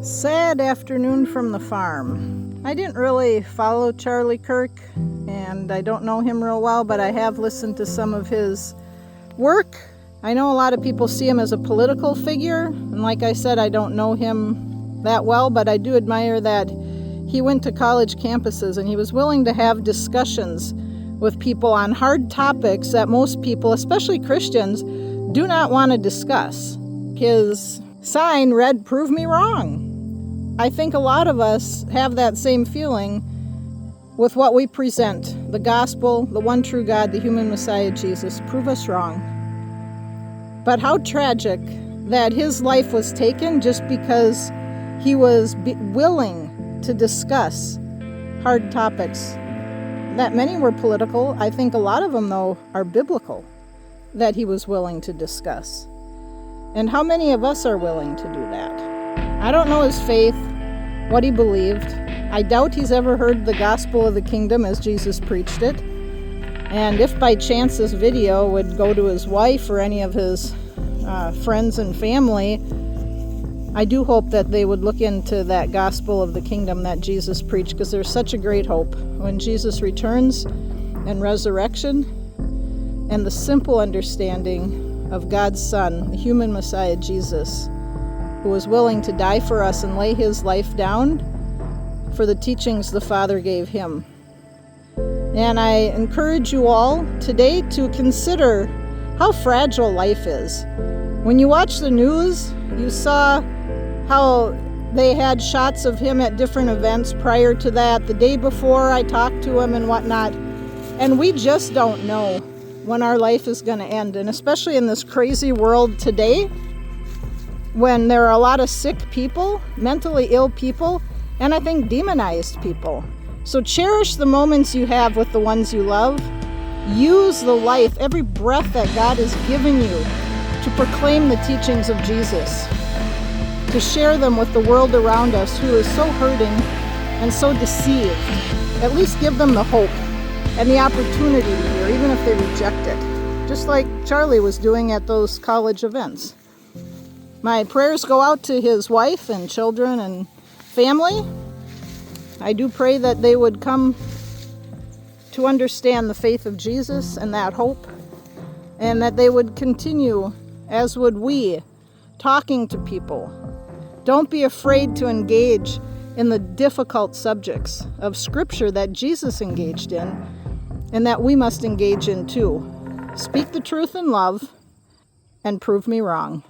Sad afternoon from the farm. I didn't really follow Charlie Kirk, and I don't know him real well, but I have listened to some of his work. I know a lot of people see him as a political figure, and like I said, I don't know him that well, but I do admire that he went to college campuses and he was willing to have discussions with people on hard topics that most people, especially Christians, do not want to discuss. His sign read, "Prove me wrong." I think a lot of us have that same feeling with what we present. The gospel, the one true God, the human Messiah, Jesus. Prove us wrong. But how tragic that his life was taken just because he was willing to discuss hard topics. That many were political. I think a lot of them, though, are biblical, that he was willing to discuss. And how many of us are willing to do that? I don't know his faith, what he believed. I doubt he's ever heard the gospel of the kingdom as Jesus preached it. And if by chance this video would go to his wife or any of his friends and family, I do hope that they would look into that gospel of the kingdom that Jesus preached, because there's such a great hope when Jesus returns and resurrection, and the simple understanding of God's Son, the human Messiah, Jesus, who was willing to die for us and lay his life down for the teachings the Father gave him. And I encourage you all today to consider how fragile life is. When you watch the news, you saw how they had shots of him at different events prior to that, the day before I talked to him and whatnot. And we just don't know when our life is going to end. And especially in this crazy world today, when there are a lot of sick people, mentally ill people, and I think demonized people. So cherish the moments you have with the ones you love. Use the life, every breath that God has given you, to proclaim the teachings of Jesus, to share them with the world around us who is so hurting and so deceived. At least give them the hope and the opportunity to hear, even if they reject it, just like Charlie was doing at those college events. My prayers go out to his wife and children and family. I do pray that they would come to understand the faith of Jesus and that hope, and that they would continue, as would we, talking to people. Don't be afraid to engage in the difficult subjects of Scripture that Jesus engaged in, and that we must engage in too. Speak the truth in love, and prove me wrong.